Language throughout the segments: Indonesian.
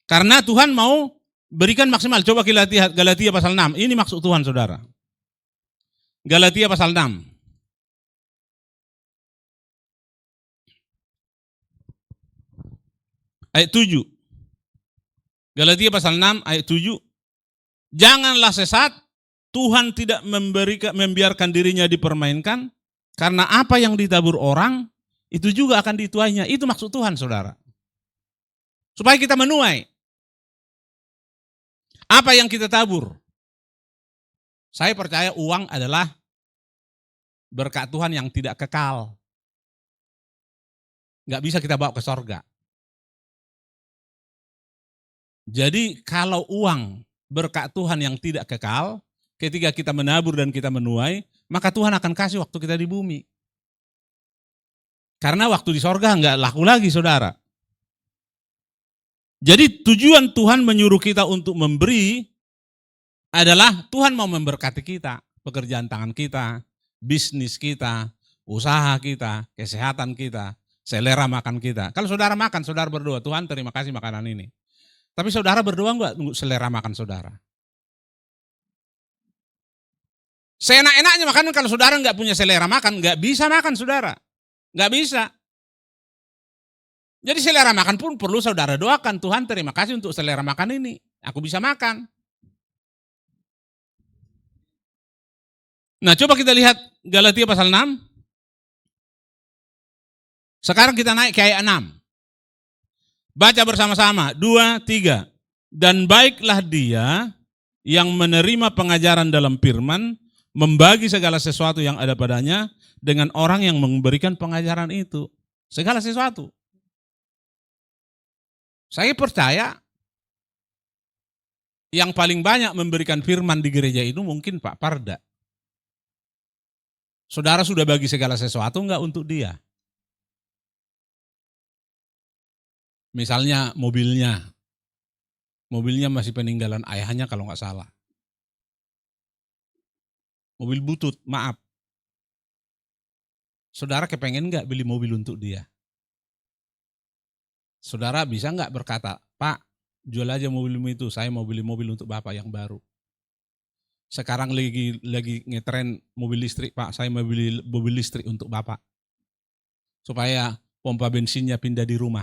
Karena Tuhan mau berikan maksimal. Coba kita lihat Galatia pasal 6. Ini maksud Tuhan, saudara. Galatia pasal 6. Ayat 7. Galatia pasal 6 ayat 7. Janganlah sesat, Tuhan tidak membiarkan dirinya dipermainkan, karena apa yang ditabur orang, itu juga akan dituainya. Itu maksud Tuhan, saudara. Supaya kita menuai. Apa yang kita tabur? Saya percaya uang adalah berkat Tuhan yang tidak kekal. Nggak bisa kita bawa ke sorga. Jadi kalau uang berkat Tuhan yang tidak kekal, ketika kita menabur dan kita menuai, maka Tuhan akan kasih waktu kita di bumi. Karena waktu di sorga nggak laku lagi, saudara. Jadi tujuan Tuhan menyuruh kita untuk memberi adalah Tuhan mau memberkati kita, pekerjaan tangan kita, bisnis kita, usaha kita, kesehatan kita, selera makan kita. Kalau saudara makan, saudara berdoa, Tuhan terima kasih makanan ini. Tapi saudara berdoa enggak untuk selera makan saudara? Seenak-enaknya makan, kalau saudara enggak punya selera makan, enggak bisa makan saudara. Enggak bisa. Jadi selera makan pun perlu saudara doakan, Tuhan terima kasih untuk selera makan ini. Aku bisa makan. Nah, coba kita lihat Galatia pasal 6. Sekarang kita naik ke ayat 6. Baca bersama-sama, 2, 3. Dan baiklah dia yang menerima pengajaran dalam firman, membagi segala sesuatu yang ada padanya dengan orang yang memberikan pengajaran itu. Segala sesuatu. Saya percaya yang paling banyak memberikan firman di gereja itu mungkin Pak Parda. Saudara sudah bagi segala sesuatu enggak untuk dia? Misalnya mobilnya masih peninggalan ayahnya kalau nggak salah. Mobil butut, maaf. Saudara kepengen nggak beli mobil untuk dia? Saudara bisa nggak berkata, Pak, jual aja mobilmu itu, saya mau beli mobil untuk Bapak yang baru. Sekarang lagi ngetren mobil listrik, Pak, saya mau beli mobil listrik untuk Bapak. Supaya pompa bensinnya pindah di rumah.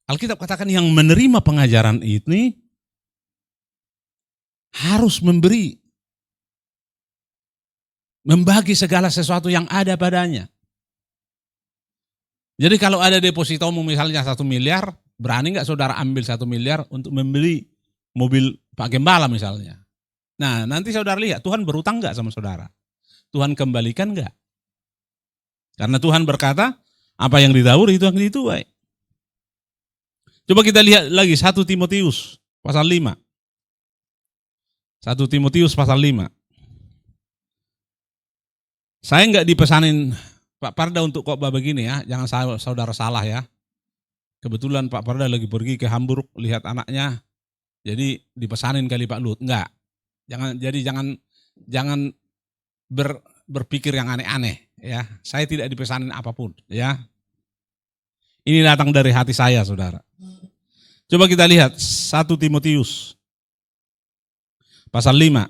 Alkitab katakan yang menerima pengajaran ini harus membagi segala sesuatu yang ada padanya. Jadi kalau ada depositomu misalnya 1 miliar, berani nggak saudara ambil 1 miliar untuk membeli mobil Pak Gembala misalnya? Nah nanti saudara lihat Tuhan berutang nggak sama saudara? Tuhan kembalikan nggak? Karena Tuhan berkata, apa yang ditabur itu yang dituai. Coba kita lihat lagi 1 Timotius pasal 5. 1 Timotius pasal 5. Saya enggak dipesanin Pak Parda untuk khotbah begini ya, jangan saudara salah ya. Kebetulan Pak Parda lagi pergi ke Hamburg lihat anaknya, jadi dipesanin kali Pak Lut. Enggak. Jangan berpikir yang aneh-aneh ya. Saya tidak dipesanin apapun ya. Ini datang dari hati saya, saudara. Coba kita lihat 1 Timotius pasal 5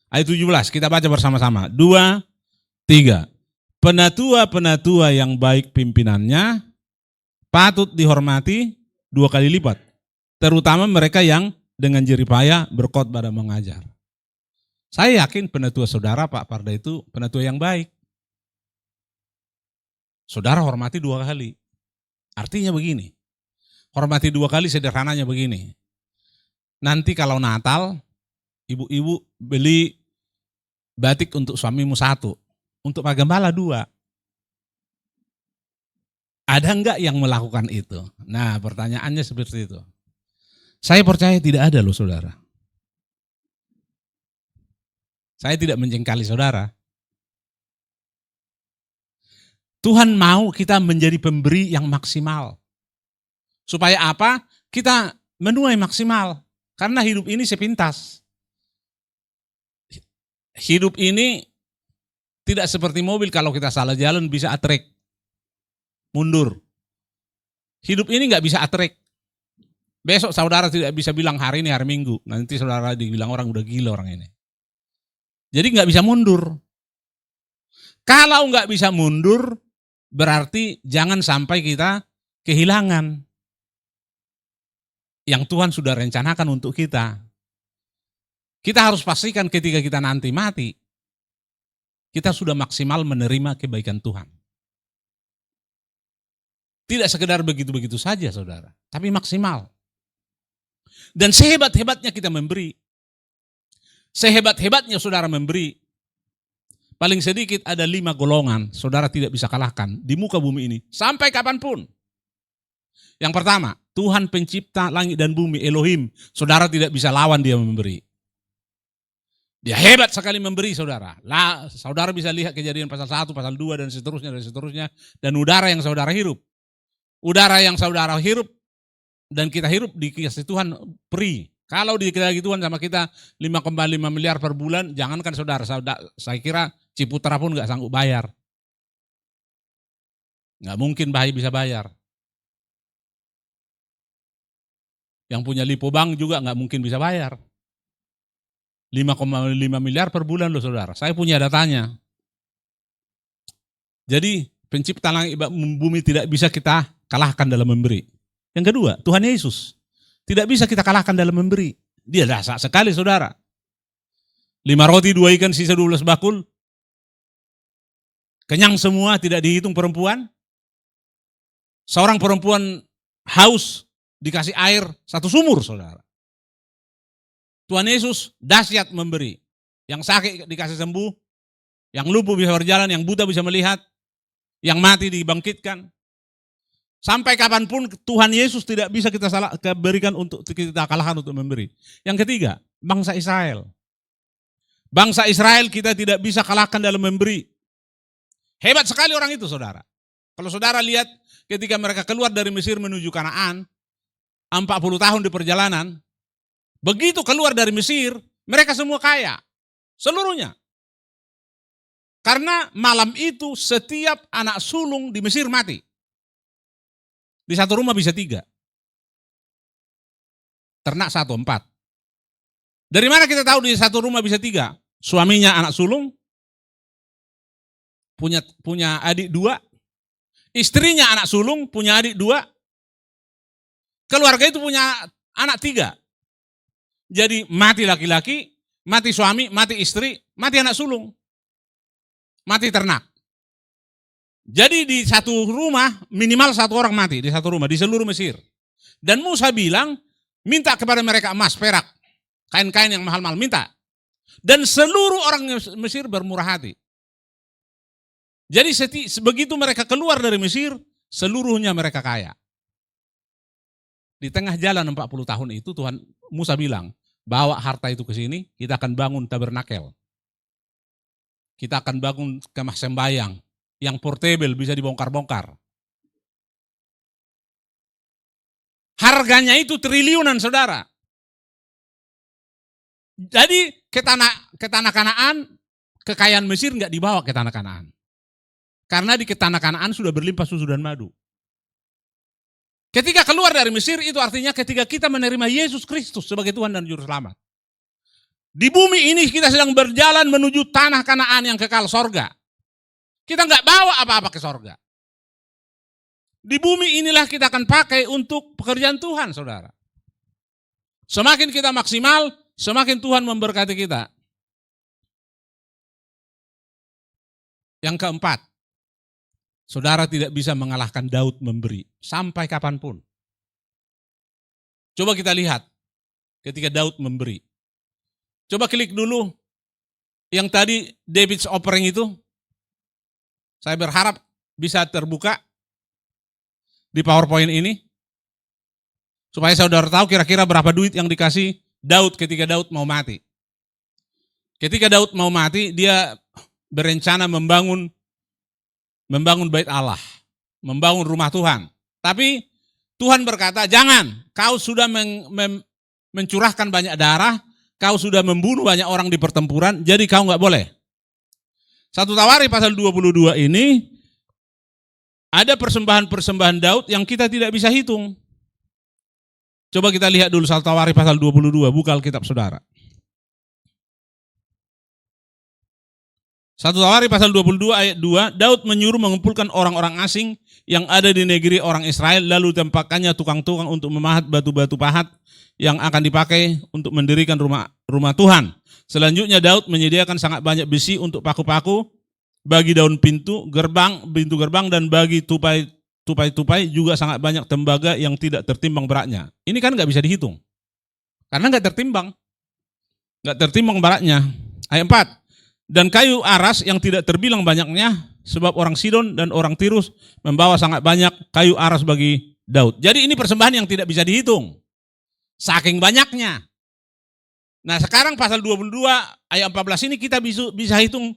ayat 17, kita baca bersama-sama. 2, 3. Penatua-penatua yang baik pimpinannya patut dihormati 2 kali lipat, terutama mereka yang dengan jerih payah berkhotbah dan mengajar. Saya yakin penatua saudara Pak Parda itu penatua yang baik. Saudara hormati 2 kali. Artinya begini, hormati 2 kali sederhananya begini. Nanti kalau Natal, ibu-ibu beli batik untuk suamimu 1, untuk Pak Gembala 2. Ada enggak yang melakukan itu? Nah pertanyaannya seperti itu. Saya percaya tidak ada loh saudara. Saya tidak menjengkali saudara. Tuhan mau kita menjadi pemberi yang maksimal. Supaya apa? Kita menuai maksimal. Karena hidup ini sepintas. Hidup ini tidak seperti mobil, kalau kita salah jalan bisa atrek, mundur. Hidup ini nggak bisa atrek. Besok saudara tidak bisa bilang hari ini hari Minggu. Nanti saudara dibilang orang udah gila orang ini. Jadi nggak bisa mundur. Kalau nggak bisa mundur, berarti jangan sampai kita kehilangan yang Tuhan sudah rencanakan untuk kita. Kita harus pastikan ketika kita nanti mati, kita sudah maksimal menerima kebaikan Tuhan. Tidak sekedar begitu-begitu saja saudara, tapi maksimal. Dan sehebat-hebatnya kita memberi, sehebat-hebatnya saudara memberi, paling sedikit ada 5 golongan saudara tidak bisa kalahkan di muka bumi ini, sampai kapanpun. Yang pertama, Tuhan pencipta langit dan bumi, Elohim, saudara tidak bisa lawan dia memberi. Dia hebat sekali memberi saudara. Saudara bisa lihat Kejadian pasal 1, pasal 2 dan seterusnya. Dan udara yang saudara hirup. Udara yang saudara hirup dan kita hirup dikasih Tuhan free. Kalau dikasih Tuhan sama kita 5,5 miliar per bulan, jangankan saudara, saya kira Ciputra pun gak sanggup bayar. Gak mungkin Bahi bisa bayar. Yang punya Lipo Bank juga gak mungkin bisa bayar. 5,5 miliar per bulan loh saudara. Saya punya datanya. Jadi pencipta langit bumi tidak bisa kita kalahkan dalam memberi. Yang kedua, Tuhan Yesus tidak bisa kita kalahkan dalam memberi. Dia dahsyat sekali saudara. 5 roti 2 ikan sisa 12 bakul. Kenyang semua, tidak dihitung perempuan. Seorang perempuan haus dikasih air 1 sumur saudara. Tuhan Yesus dahsyat memberi. Yang sakit dikasih sembuh, yang lumpuh bisa berjalan, yang buta bisa melihat, yang mati dibangkitkan. Sampai kapanpun Tuhan Yesus tidak bisa kita berikan untuk kita kalahkan untuk memberi. Yang ketiga, bangsa Israel. Bangsa Israel kita tidak bisa kalahkan dalam memberi. Hebat sekali orang itu saudara. Kalau saudara lihat ketika mereka keluar dari Mesir menuju Kanaan, 40 tahun di perjalanan, begitu keluar dari Mesir, mereka semua kaya. Seluruhnya. Karena malam itu setiap anak sulung di Mesir mati. Di satu rumah bisa 3. Ternak 1, 4. Dari mana kita tahu di satu rumah bisa 3? Suaminya anak sulung, punya adik 2, istrinya anak sulung, punya adik 2, keluarga itu punya anak 3. Jadi mati laki-laki, mati suami, mati istri, mati anak sulung, mati ternak. Jadi di satu rumah minimal 1 orang mati di satu rumah di seluruh Mesir. Dan Musa bilang minta kepada mereka emas, perak, kain-kain yang mahal-mahal, minta. Dan seluruh orang Mesir bermurah hati. Jadi begitu mereka keluar dari Mesir, seluruhnya mereka kaya. Di tengah jalan 40 tahun itu Tuhan Musa bilang, bawa harta itu ke sini, kita akan bangun tabernakel. Kita akan bangun kemah sembayang yang portable, bisa dibongkar-bongkar. Harganya itu triliunan saudara. Jadi ke tanah Kanaan, kekayaan Mesir nggak dibawa ke tanah Kanaan. Karena di tanah Kanaan sudah berlimpah susu dan madu. Ketika keluar dari Mesir itu artinya ketika kita menerima Yesus Kristus sebagai Tuhan dan Juru Selamat. Di bumi ini kita sedang berjalan menuju tanah Kanaan yang kekal, sorga. Kita nggak bawa apa-apa ke sorga. Di bumi inilah kita akan pakai untuk pekerjaan Tuhan, saudara. Semakin kita maksimal, semakin Tuhan memberkati kita. Yang keempat, saudara tidak bisa mengalahkan Daud memberi sampai kapanpun. Coba kita lihat ketika Daud memberi. Coba klik dulu yang tadi David's offering itu. Saya berharap bisa terbuka di PowerPoint ini. Supaya saudara tahu kira-kira berapa duit yang dikasih Daud ketika Daud mau mati. Ketika Daud mau mati, dia berencana membangun bait Allah, membangun rumah Tuhan. Tapi Tuhan berkata, jangan, kau sudah mencurahkan banyak darah, kau sudah membunuh banyak orang di pertempuran, jadi kau nggak boleh. 1 Tawari pasal 22 ini, Ada persembahan-persembahan Daud yang kita tidak bisa hitung. Coba kita lihat dulu 1 Tawarikh pasal 22, buka Alkitab saudara. 1 Tawarikh pasal 22 ayat 2, Daud menyuruh mengumpulkan orang-orang asing yang ada di negeri orang Israel, lalu tempatkannya tukang-tukang untuk memahat batu-batu pahat yang akan dipakai untuk mendirikan rumah Tuhan. Selanjutnya Daud menyediakan sangat banyak besi untuk paku-paku, bagi daun pintu gerbang dan bagi tupai juga sangat banyak tembaga yang tidak tertimbang beratnya. Ini kan nggak bisa dihitung, karena nggak tertimbang beratnya. Ayat 4, dan kayu aras yang tidak terbilang banyaknya, sebab orang Sidon dan orang Tirus membawa sangat banyak kayu aras bagi Daud. Jadi ini persembahan yang tidak bisa dihitung, saking banyaknya. Nah sekarang pasal 22 ayat 14 ini kita bisa hitung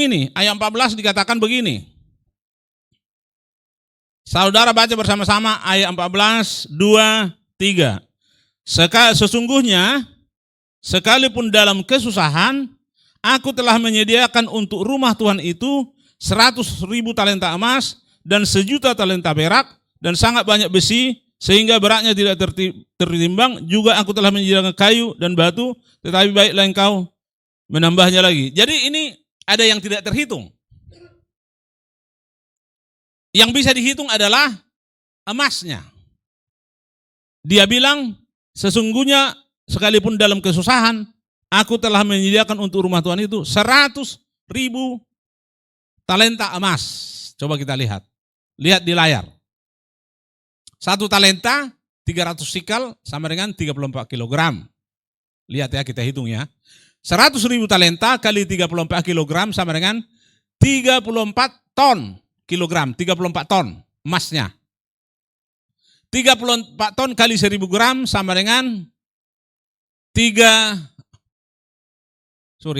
ini. Ayat 14 dikatakan begini. Saudara baca bersama-sama ayat 14, 2, 3. Sesungguhnya sekalipun dalam kesusahan, aku telah menyediakan untuk rumah Tuhan itu 100.000 talenta emas dan 1.000.000 talenta perak dan sangat banyak besi, sehingga beratnya tidak tertimbang. Juga aku telah menyediakan kayu dan batu, tetapi baiklah engkau menambahnya lagi. Jadi ini ada yang tidak terhitung. Yang bisa dihitung adalah emasnya. Dia bilang, sesungguhnya sekalipun dalam kesusahan, aku telah menyediakan untuk rumah Tuhan itu 100.000 talenta emas. Coba kita lihat. Lihat di layar. 1 talenta 300 sikal sama dengan 34 kilogram. Lihat ya, kita hitung ya. 100.000 talenta kali 34 kilogram sama dengan 34 ton kilogram, 34 ton emasnya. 34 ton kali 1.000 gram sama dengan 3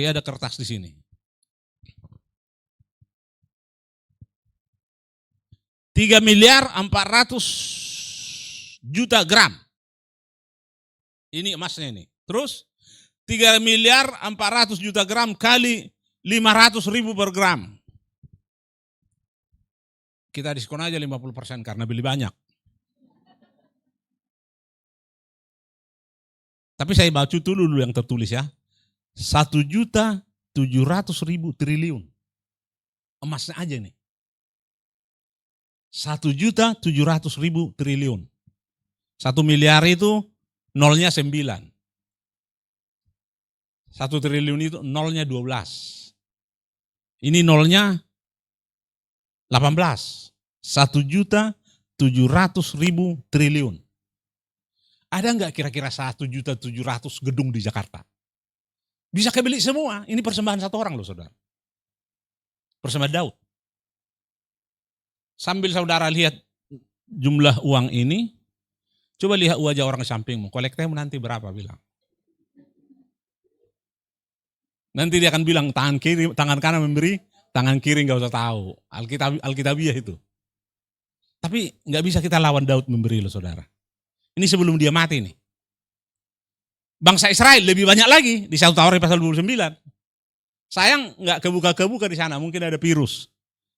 ada kertas di sini. 3.400.000.000 gram. Ini emasnya ini. Terus 3.400.000.000 gram kali 500.000 per gram. Kita diskon aja 50% karena beli banyak. Tapi saya baca dulu yang tertulis ya. 1.700.000 triliun. Emasnya aja nih. 1.700.000 triliun. 1 miliar itu nolnya 9. 1 triliun itu nolnya 12. Ini nolnya 18. 1.700.000 triliun. Ada enggak kira-kira 1.700.000 gedung di Jakarta? Bisa kebeli semua. Ini persembahan satu orang loh saudara. Persembahan Daud. Sambil saudara lihat jumlah uang ini, coba lihat wajah orang sampingmu. Kolektemu nanti berapa bilang. Nanti dia akan bilang tangan kanan memberi, tangan kiri nggak usah tahu. Alkitabiah itu. Tapi nggak bisa kita lawan Daud memberi loh saudara. Ini sebelum dia mati nih. Bangsa Israel lebih banyak lagi di 1 Tawarikh pasal 29. Sayang nggak kebuka di sana, mungkin ada virus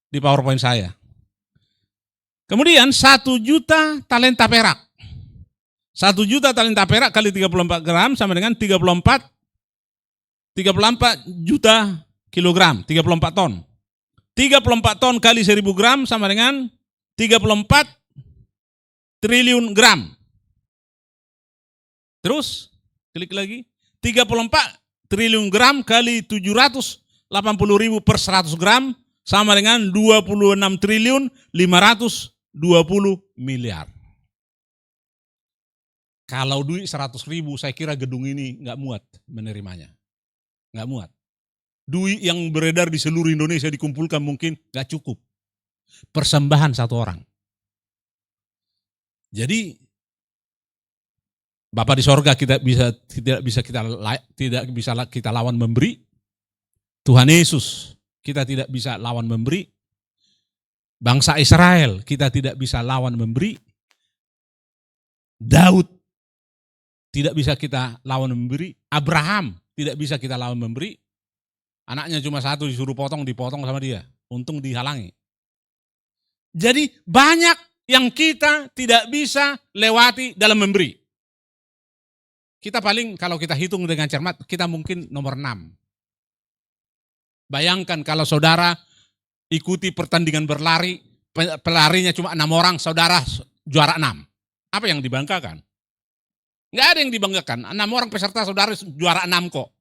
di PowerPoint saya. Kemudian 1.000.000 talenta perak. 1.000.000 talenta perak kali 34 gram sama dengan 34 juta kilogram, 34 ton. 34 ton kali 1.000 gram sama dengan 34 triliun gram. Terus, klik lagi. 34 triliun gram kali 780.000 per 100 gram sama dengan 26 triliun 520 miliar. Kalau duit 100.000 saya kira gedung ini nggak muat menerimanya. Nggak muat. Duit yang beredar di seluruh Indonesia dikumpulkan mungkin nggak cukup. Persembahan satu orang. Jadi Bapa di sorga tidak bisa kita lawan memberi. Tuhan Yesus kita tidak bisa lawan memberi. Bangsa Israel kita tidak bisa lawan memberi. Daud tidak bisa kita lawan memberi. Abraham tidak bisa kita lawan memberi. Anaknya cuma satu disuruh dipotong sama dia. Untung dihalangi. Jadi banyak yang kita tidak bisa lewati dalam memberi. Kita paling kalau kita hitung dengan cermat, kita mungkin nomor 6. Bayangkan kalau saudara ikuti pertandingan berlari, pelarinya cuma 6 orang, saudara juara 6. Apa yang dibanggakan? Nggak ada yang dibanggakan. 6 orang peserta saudara juara 6 kok.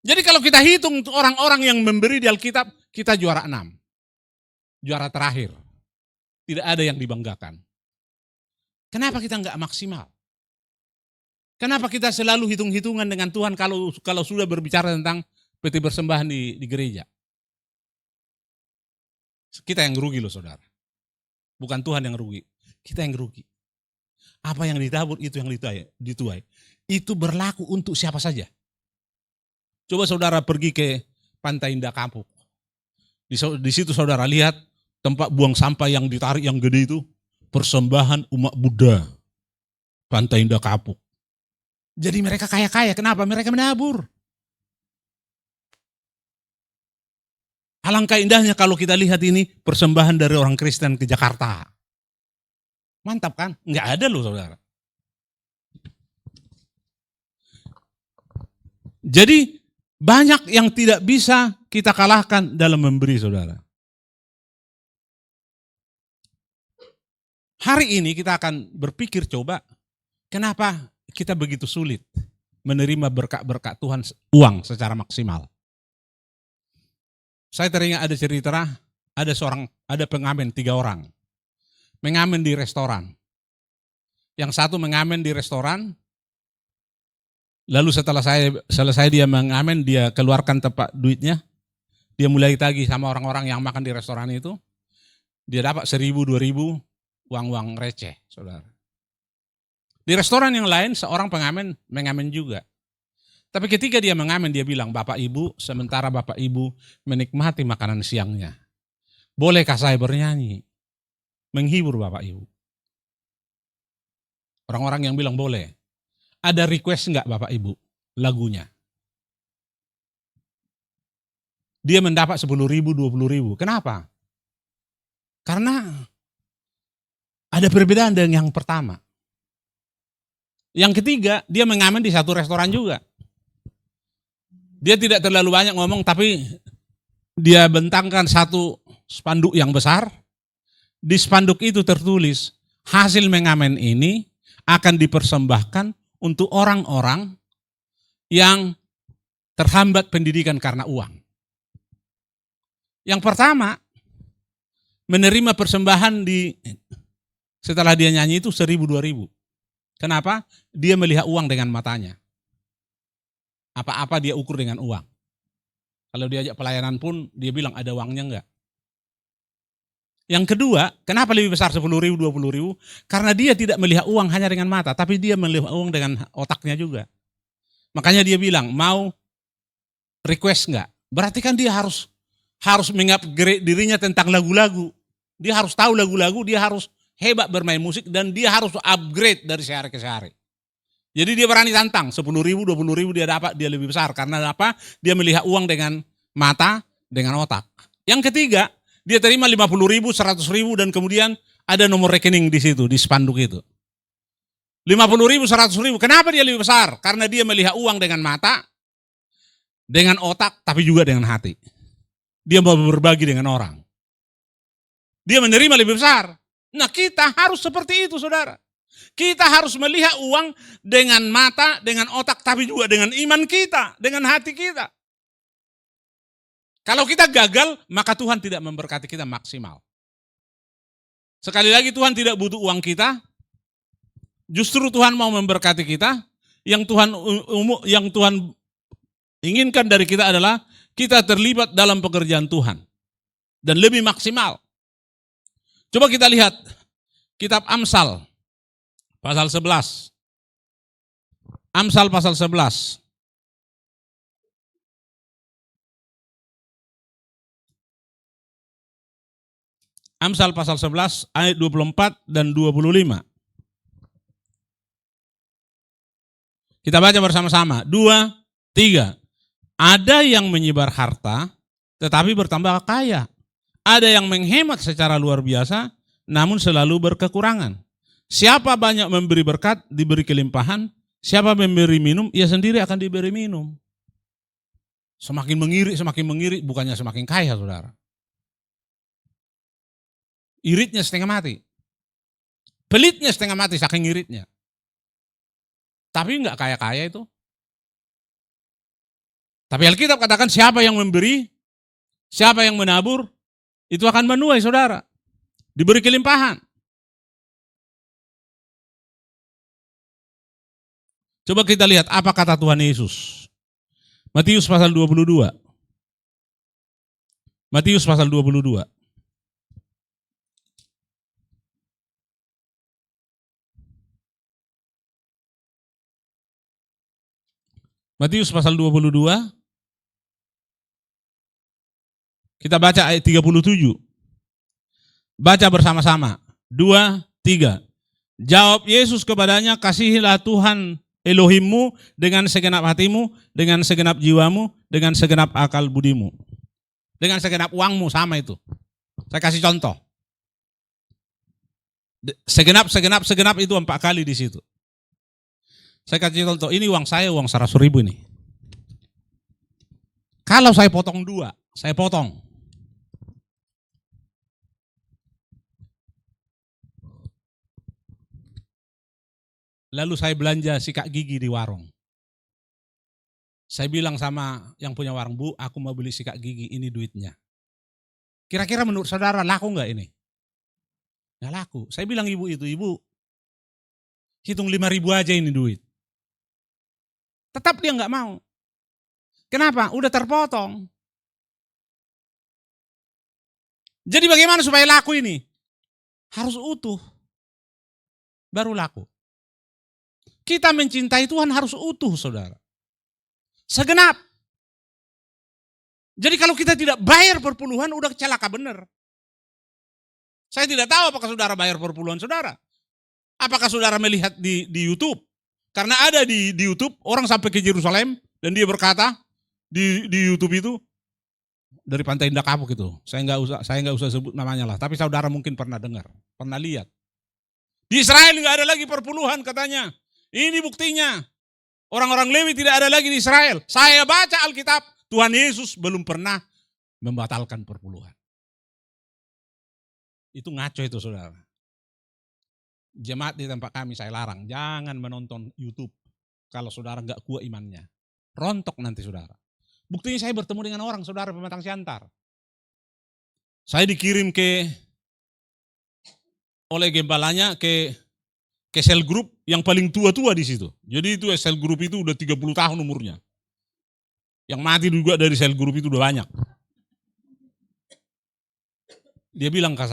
Jadi kalau kita hitung orang-orang yang memberi di Alkitab, kita juara 6. Juara terakhir. Tidak ada yang dibanggakan. Kenapa kita nggak maksimal? Kenapa kita selalu hitung-hitungan dengan Tuhan kalau sudah berbicara tentang peti persembahan di gereja? Kita yang rugi loh saudara. Bukan Tuhan yang rugi. Kita yang rugi. Apa yang ditabur itu yang dituai. Itu berlaku untuk siapa saja. Coba saudara pergi ke Pantai Indah Kapuk. Di situ saudara lihat tempat buang sampah yang ditarik yang gede itu. Persembahan umat Buddha. Pantai Indah Kapuk. Jadi mereka kaya-kaya. Kenapa? Mereka menabur. Alangkah indahnya kalau kita lihat ini persembahan dari orang Kristen ke Jakarta. Mantap kan? Enggak ada loh saudara. Jadi banyak yang tidak bisa kita kalahkan dalam memberi saudara. Hari ini kita akan berpikir coba kenapa kita begitu sulit menerima berkat-berkat Tuhan uang secara maksimal. Saya teringat ada cerita, ada pengamen 3 orang. Mengamen di restoran. Yang satu mengamen di restoran, lalu setelah selesai dia mengamen, dia keluarkan tempat duitnya, dia mulai tagih sama orang-orang yang makan di restoran itu, dia dapat 1.000, 2.000 uang-uang receh, saudara. Di restoran yang lain, seorang pengamen mengamen juga. Tapi ketika dia mengamen, dia bilang, Bapak Ibu, sementara Bapak Ibu menikmati makanan siangnya, bolehkah saya bernyanyi? Menghibur Bapak Ibu. Orang-orang yang bilang boleh. Ada request enggak Bapak Ibu lagunya? Dia mendapat 10.000, 20.000. Kenapa? Karena ada perbedaan dengan yang pertama. Yang ketiga, dia mengamen di satu restoran juga. Dia tidak terlalu banyak ngomong, tapi dia bentangkan satu spanduk yang besar. Di spanduk itu tertulis, hasil mengamen ini akan dipersembahkan untuk orang-orang yang terhambat pendidikan karena uang. Yang pertama, menerima persembahan setelah dia nyanyi itu 1.000, 2.000. Kenapa? Dia melihat uang dengan matanya. Apa-apa dia ukur dengan uang. Kalau diajak pelayanan pun dia bilang ada uangnya enggak. Yang kedua, kenapa lebih besar 10.000, 20.000? Karena dia tidak melihat uang hanya dengan mata, tapi dia melihat uang dengan otaknya juga. Makanya dia bilang, mau request enggak? Berarti kan dia harus mengupgrade dirinya tentang lagu-lagu. Dia harus tahu lagu-lagu, dia harus hebat bermain musik, dan dia harus upgrade dari sehari ke sehari. Jadi dia berani tantang, 10.000, 20.000 dia dapat, dia lebih besar. Karena apa? Dia melihat uang dengan mata, dengan otak. Yang ketiga, dia terima 50.000, 100.000, dan kemudian ada nomor rekening di situ, di spanduk itu. 50.000, 100.000, kenapa dia lebih besar? Karena dia melihat uang dengan mata, dengan otak, tapi juga dengan hati. Dia mau berbagi dengan orang. Dia menerima lebih besar. Nah, kita harus seperti itu, saudara. Kita harus melihat uang dengan mata, dengan otak, tapi juga dengan iman kita, dengan hati kita. Kalau kita gagal, maka Tuhan tidak memberkati kita maksimal. Sekali lagi, Tuhan tidak butuh uang kita. Justru Tuhan mau memberkati kita. Yang Tuhan inginkan dari kita adalah kita terlibat dalam pekerjaan Tuhan. Dan lebih maksimal. Coba kita lihat kitab Amsal pasal 11. Amsal pasal 11. Amsal pasal 11 ayat 24 dan 25. Kita baca bersama-sama. 2, 3. Ada yang menyebar harta tetapi bertambah kaya. Ada yang menghemat secara luar biasa, namun selalu berkekurangan. Siapa banyak memberi berkat, diberi kelimpahan. Siapa memberi minum, ia sendiri akan diberi minum. Semakin mengirit, bukannya semakin kaya, saudara. Iritnya setengah mati. Pelitnya setengah mati, saking iritnya. Tapi enggak kaya-kaya itu. Tapi Alkitab katakan siapa yang memberi, siapa yang menabur, itu akan menuai, saudara. Diberi kelimpahan. Coba kita lihat apa kata Tuhan Yesus. Matius pasal 22. Matius pasal 22. Matius pasal 22. Kita baca ayat 37. Baca bersama-sama. 2, 3. Jawab Yesus kepadanya, kasihilah Tuhan Elohimmu dengan segenap hatimu, dengan segenap jiwamu, dengan segenap akal budimu. Dengan segenap uangmu, sama itu. Saya kasih contoh. Segenap itu 4 kali di situ. Saya kasih contoh, ini uang saya, uang 100.000 ini. Kalau saya potong 2, saya potong. Lalu saya belanja sikat gigi di warung. Saya bilang sama yang punya warung, Bu, aku mau beli sikat gigi, ini duitnya. Kira-kira menurut saudara laku nggak ini? Nggak laku. Saya bilang ibu itu, Ibu, hitung 5.000 aja ini duit. Tetap dia nggak mau. Kenapa? Udah terpotong. Jadi bagaimana supaya laku ini? Harus utuh. Baru laku. Kita mencintai Tuhan harus utuh, saudara. Segenap. Jadi kalau kita tidak bayar perpuluhan, udah celaka benar. Saya tidak tahu apakah saudara bayar perpuluhan saudara. Apakah saudara melihat di YouTube? Karena ada di YouTube, orang sampai ke Yerusalem, dan dia berkata, di YouTube itu, dari Pantai Indah Kapuk itu, saya nggak usah sebut namanya lah, tapi saudara mungkin pernah dengar, pernah lihat. Di Israel nggak ada lagi perpuluhan katanya. Ini buktinya. Orang-orang Lewi tidak ada lagi di Israel. Saya baca Alkitab, Tuhan Yesus belum pernah membatalkan perpuluhan. Itu ngaco itu, saudara. Jemaat di tempat kami saya larang, jangan menonton YouTube kalau saudara nggak kuat imannya. Rontok nanti saudara. Buktinya saya bertemu dengan orang, saudara pematang siantar. Saya dikirim oleh gembalanya ke sel grup yang paling tua-tua di situ. Jadi itu sel grup itu udah 30 tahun umurnya. Yang mati juga dari sel grup itu udah banyak. Dia bilang ke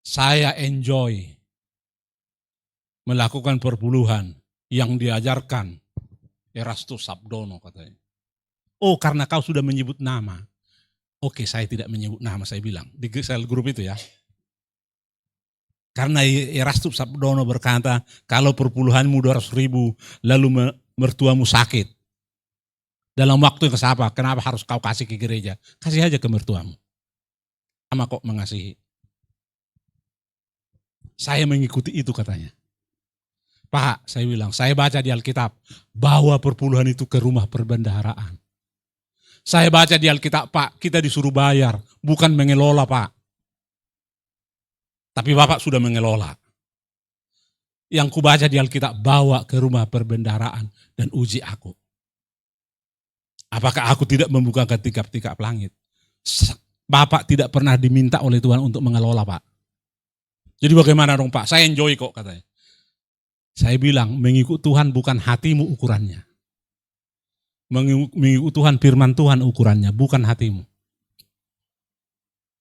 saya enjoy melakukan perpuluhan yang diajarkan Erastus Sabdono katanya. Oh, karena kau sudah menyebut nama. Oke, saya tidak menyebut nama, saya bilang. Di sel grup itu ya. Karena Erastus Sabdono berkata, kalau perpuluhanmu 200.000, lalu mertuamu sakit. Dalam waktu yang kesapa, kenapa harus kau kasih ke gereja? Kasih aja ke mertuamu. Sama kok mengasihi. Saya mengikuti itu katanya. Pak, saya bilang, saya baca di Alkitab, bawa perpuluhan itu ke rumah perbendaharaan. Saya baca di Alkitab, Pak, kita disuruh bayar, bukan mengelola, Pak. Tapi Bapak sudah mengelola. Yang kubaca di Alkitab, bawa ke rumah perbendaharaan dan uji aku. Apakah aku tidak membukakan tikap-tikap langit? Bapak tidak pernah diminta oleh Tuhan untuk mengelola, Pak. Jadi bagaimana dong, Pak? Saya enjoy kok katanya. Saya bilang, mengikut Tuhan bukan hatimu ukurannya. Mengikut Tuhan, firman Tuhan ukurannya, bukan hatimu.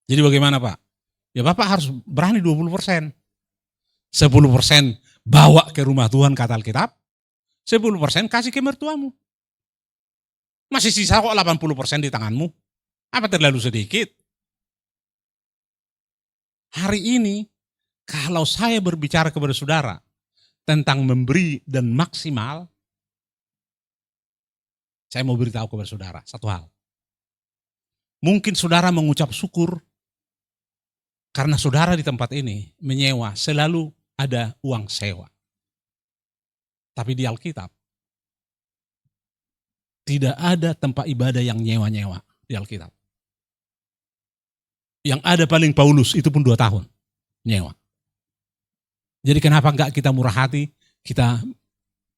Jadi bagaimana, Pak? Ya Bapak harus berani 20%. 10% bawa ke rumah Tuhan kata Alkitab. 10% kasih ke mertuamu. Masih sisa kok 80% di tanganmu. Apa terlalu sedikit? Hari ini, kalau saya berbicara kepada saudara tentang memberi dan maksimal, saya mau beritahu kepada saudara satu hal. Mungkin saudara mengucap syukur karena saudara di tempat ini menyewa, selalu ada uang sewa. Tapi di Alkitab, tidak ada tempat ibadah yang nyewa-nyewa di Alkitab. Yang ada paling Paulus itu pun 2 tahun nyewa. Jadi kenapa enggak kita murah hati, kita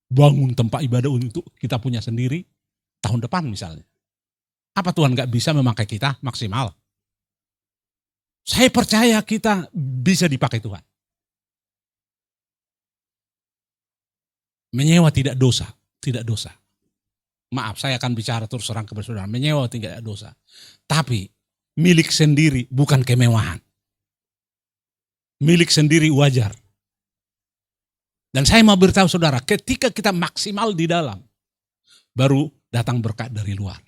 bangun tempat ibadah untuk kita punya sendiri tahun depan misalnya. Apa Tuhan enggak bisa memakai kita maksimal? Saya percaya kita bisa dipakai Tuhan. Menyewa tidak dosa, tidak dosa. Maaf, saya akan bicara terus terang kepada saudara. Menyewa tidak dosa. Tapi milik sendiri bukan kemewahan. Milik sendiri wajar. Dan saya mau beritahu saudara, ketika kita maksimal di dalam, baru datang berkat dari luar.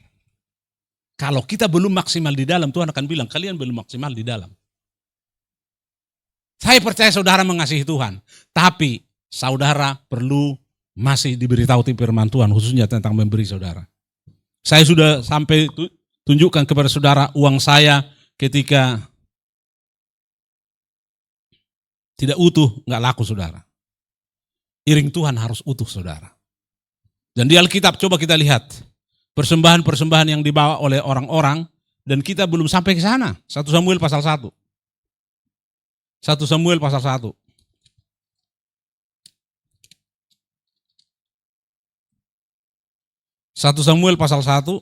Kalau kita belum maksimal di dalam, Tuhan akan bilang, kalian belum maksimal di dalam. Saya percaya saudara mengasihi Tuhan, tapi saudara perlu masih diberitahu firman Tuhan, khususnya tentang memberi saudara. Saya sudah sampai tunjukkan kepada saudara uang saya ketika tidak utuh, nggak laku saudara. Iring Tuhan harus utuh saudara. Dan di Alkitab coba kita lihat persembahan-persembahan yang dibawa oleh orang-orang dan kita belum sampai ke sana. 1 Samuel pasal 1. 1 Samuel pasal 1. 1 Samuel pasal 1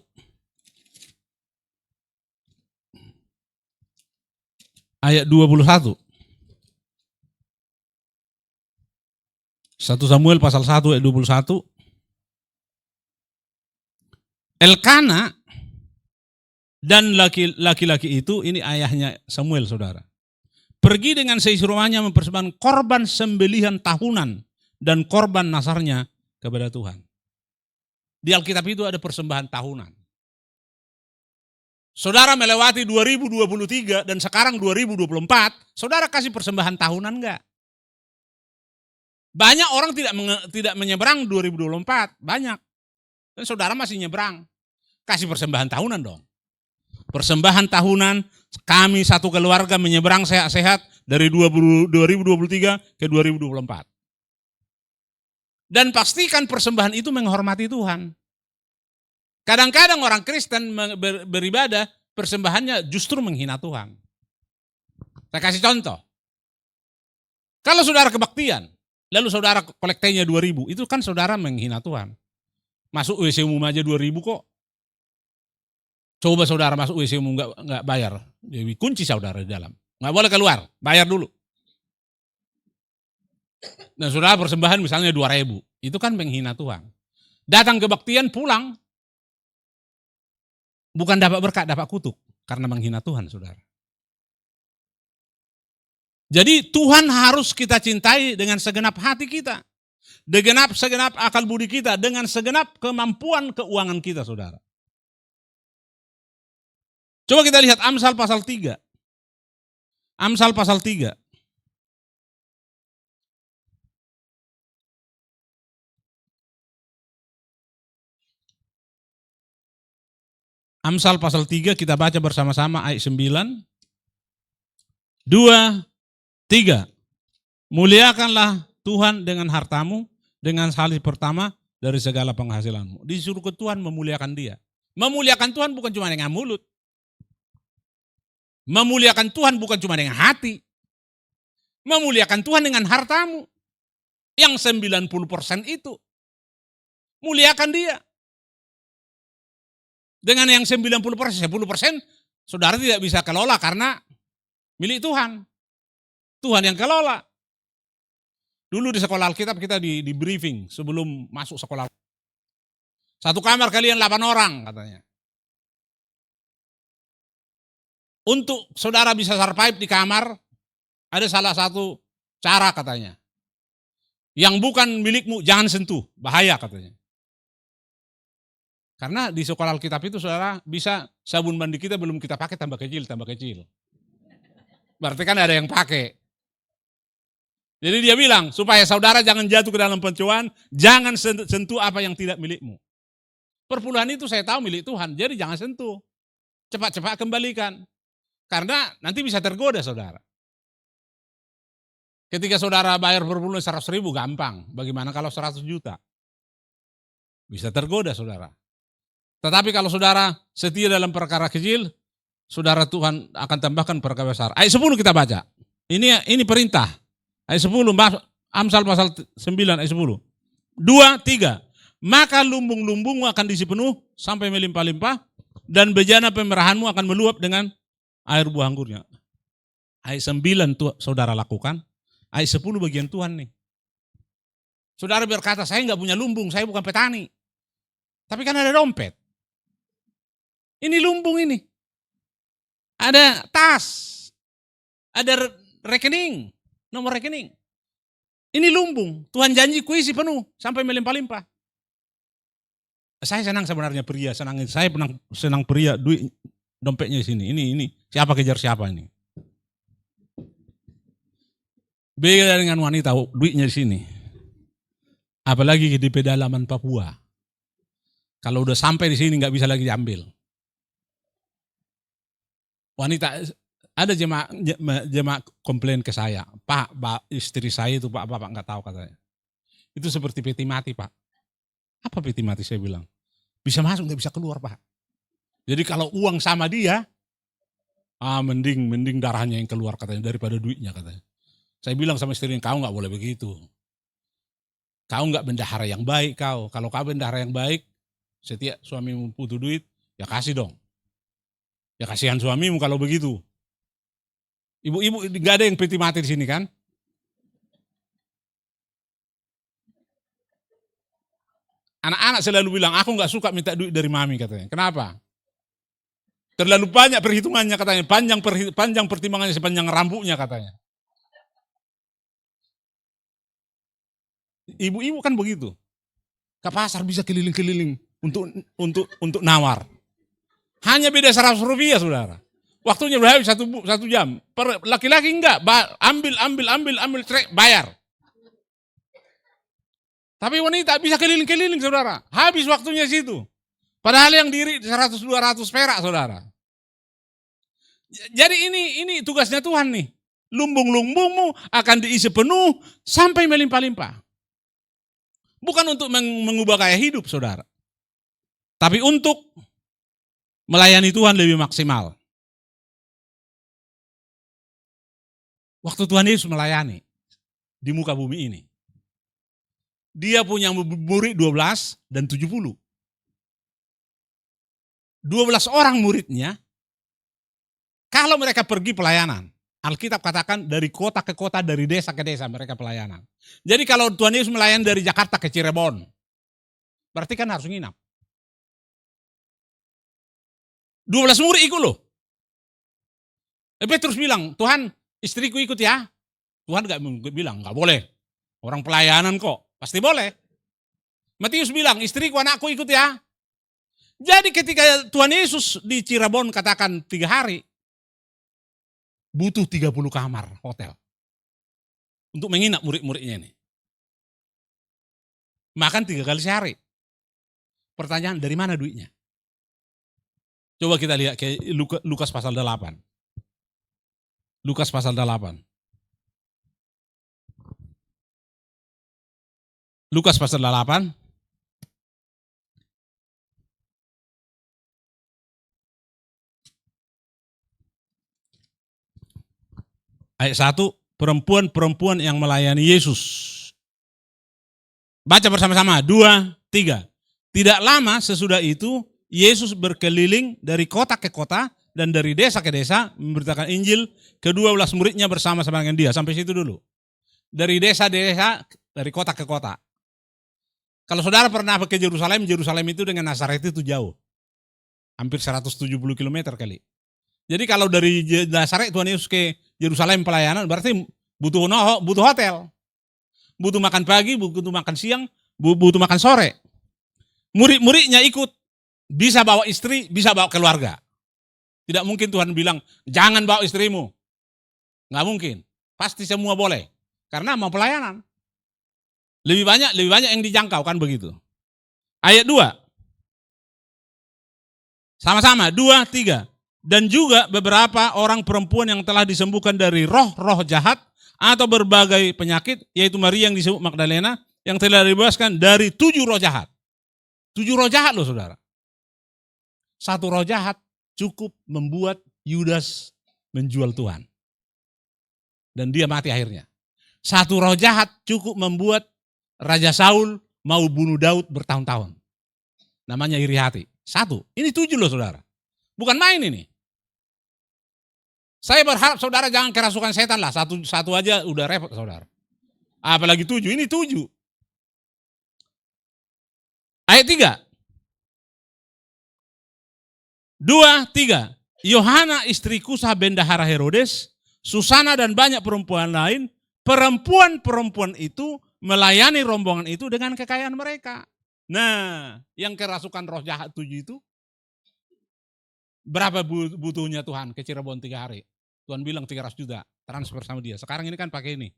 ayat 21. 1 Samuel pasal 1 ayat 21. Elkana dan laki-laki itu, ini ayahnya Samuel saudara, pergi dengan seisi rumahnya mempersembahkan korban sembelihan tahunan dan korban nasarnya kepada Tuhan. Di Alkitab itu ada persembahan tahunan. Saudara melewati 2023 dan sekarang 2024, saudara kasih persembahan tahunan enggak? Banyak orang tidak menyeberang 2024, banyak. Dan saudara masih nyeberang. Kasih persembahan tahunan dong. Persembahan tahunan, kami satu keluarga menyeberang sehat-sehat dari 2023 ke 2024. Dan pastikan persembahan itu menghormati Tuhan. Kadang-kadang orang Kristen beribadah, persembahannya justru menghina Tuhan. Saya kasih contoh. Kalau saudara kebaktian, lalu saudara kolektenya 2.000, itu kan saudara menghina Tuhan. Masuk WC umum aja 2.000 kok. Coba saudara masuk WC umum enggak bayar, jadi kunci saudara di dalam. Enggak boleh keluar, bayar dulu. Dan saudara persembahan misalnya 2.000, itu kan menghina Tuhan. Datang kebaktian pulang, bukan dapat berkat, dapat kutuk. Karena menghina Tuhan saudara. Jadi Tuhan harus kita cintai dengan segenap hati kita. Segenap akal budi kita, dengan segenap kemampuan keuangan kita saudara. Coba kita lihat Amsal pasal 3. Amsal pasal 3. Amsal pasal 3 kita baca bersama-sama ayat 9. 2, 3. Muliakanlah Tuhan dengan hartamu, dengan salib pertama dari segala penghasilanmu. Disuruh ke Tuhan memuliakan dia. Memuliakan Tuhan bukan cuma dengan mulut. Memuliakan Tuhan bukan cuma dengan hati. Memuliakan Tuhan dengan hartamu. Yang 90% itu. Muliakan dia. Dengan yang 90%, 10% saudara tidak bisa kelola karena milik Tuhan. Tuhan yang kelola. Dulu di sekolah Alkitab kita di briefing sebelum masuk sekolah. Satu kamar kalian 8 orang katanya. Untuk saudara bisa survive di kamar, ada salah satu cara katanya. Yang bukan milikmu jangan sentuh, bahaya katanya. Karena di sekolah Alkitab itu saudara bisa sabun mandi kita belum kita pakai tambah kecil. Berarti kan ada yang pakai. Jadi dia bilang supaya saudara jangan jatuh ke dalam pencobaan, jangan sentuh apa yang tidak milikmu. Perpuluhan itu saya tahu milik Tuhan, jadi jangan sentuh. cepat-cepat kembalikan. Karena nanti bisa tergoda saudara. Ketika saudara bayar per bulan 100.000 gampang. Bagaimana kalau 100 juta? Bisa tergoda saudara. Tetapi kalau saudara setia dalam perkara kecil, saudara Tuhan akan tambahkan perkara besar. Ayat 10 kita baca. Ini perintah. Ayat 10, Amsal pasal 9 ayat 10. 2, 3. Maka lumbung-lumbungmu akan diisi penuh sampai melimpah-limpah, dan bejana pemerahanmu akan meluap dengan air buah anggurnya. Ayat 9 saudara lakukan. Ayat 10 bagian Tuhan nih. Saudara berkata, saya nggak punya lumbung, saya bukan petani. Tapi kan ada dompet. Ini lumbung ini. Ada tas. Ada rekening. Nomor rekening. Ini lumbung. Tuhan janji kuisi penuh sampai melimpah-limpah. Saya senang sebenarnya pria. Saya senang pria duit dompetnya di sini. Ini. Siapa kejar siapa ini. Beda dengan wanita duitnya di sini. Apalagi di pedalaman Papua. Kalau udah sampai di sini nggak bisa lagi diambil. Wanita, ada jemaah komplain ke saya, Pak, istri saya itu Bapak nggak tahu katanya. Itu seperti peti mati Pak. Apa peti mati saya bilang? Bisa masuk nggak bisa keluar Pak. Jadi kalau uang sama dia, mending darahnya yang keluar katanya daripada duitnya katanya. Saya bilang sama istrinya, kau nggak boleh begitu. Kau nggak bendahara yang baik kau. Kalau kau bendahara yang baik, setiap suamimu butuh duit, ya kasih dong. Ya kasihan suamimu kalau begitu. Ibu-ibu nggak ada yang peti mati di sini kan? Anak-anak selalu bilang, aku nggak suka minta duit dari mami katanya. Kenapa? Terlalu banyak perhitungannya katanya, panjang pertimbangannya sepanjang rambutnya katanya. Ibu-ibu kan begitu. Ke pasar bisa keliling-keliling untuk nawar. Hanya beda 100 rupiah saudara. Waktunya berhabis 1 jam. Laki-laki enggak, ambil, bayar. Tapi wanita bisa keliling-keliling saudara. Habis waktunya situ. Padahal yang diri 100-200 perak saudara. Jadi ini tugasnya Tuhan nih. Lumbung-lumbungmu akan diisi penuh sampai melimpah-limpah. Bukan untuk mengubah gaya hidup saudara. Tapi untuk melayani Tuhan lebih maksimal. Waktu Tuhan Yesus melayani di muka bumi ini. Dia punya murid 12 dan 70. 12 orang muridnya, kalau mereka pergi pelayanan, Alkitab katakan dari kota ke kota, dari desa ke desa mereka pelayanan. Jadi kalau Tuhan Yesus melayani dari Jakarta ke Cirebon, berarti kan harus nginap. 12 murid ikut loh. Petrus bilang, Tuhan istriku ikut ya. Tuhan gak bilang, gak boleh. Orang pelayanan kok, pasti boleh. Matius bilang, istriku anakku ikut ya. Jadi ketika Tuhan Yesus di Cirebon katakan 3 hari, butuh 30 kamar hotel untuk menginap murid-muridnya ini. Makan 3 kali sehari. Pertanyaan, dari mana duitnya? Coba kita lihat ke Lukas pasal 8. Lukas pasal 8. Lukas pasal 8. Ayat 1, perempuan-perempuan yang melayani Yesus. Baca bersama-sama, 2, 3. Tidak lama sesudah itu, Yesus berkeliling dari kota ke kota dan dari desa ke desa memberitakan Injil. Ke-12 muridnya bersama-sama dengan dia. Sampai situ dulu. Dari desa-desa, dari kota ke kota. Kalau saudara pernah ke Yerusalem, Yerusalem itu dengan Nazaret itu jauh. Hampir 170 km kali. Jadi kalau dari Nazaret Tuhan Yesus ke Yerusalem pelayanan, berarti butuh hotel. Butuh makan pagi, butuh makan siang, butuh makan sore. Murid-muridnya ikut. Bisa bawa istri, bisa bawa keluarga. Tidak mungkin Tuhan bilang, jangan bawa istrimu. Nggak mungkin. Pasti semua boleh. Karena mau pelayanan. Lebih banyak yang dijangkau kan begitu. Ayat 2. Sama-sama, 2, 3. Dan juga beberapa orang perempuan yang telah disembuhkan dari roh-roh jahat atau berbagai penyakit, yaitu Maria yang disebut Magdalena, yang telah dibebaskan dari 7 roh jahat. 7 roh jahat loh saudara. 1 roh jahat cukup membuat Yudas menjual Tuhan. Dan dia mati akhirnya. 1 roh jahat cukup membuat Raja Saul mau bunuh Daud bertahun-tahun. Namanya iri hati. 1. Ini 7 loh saudara. Bukan main ini. Saya berharap saudara jangan kerasukan setan lah. Satu aja udah repot saudara. Apalagi 7. Ini 7. Ayat 3. 2, 3. Yohana istri Kusa bendahara Herodes, Susana dan banyak perempuan lain, perempuan-perempuan itu melayani rombongan itu dengan kekayaan mereka. Nah, yang kerasukan roh jahat 7 itu, berapa butuhnya Tuhan ke Cirebon 3 hari? Tuhan bilang 300 juta, transfer sama dia. Sekarang ini kan pakai ini,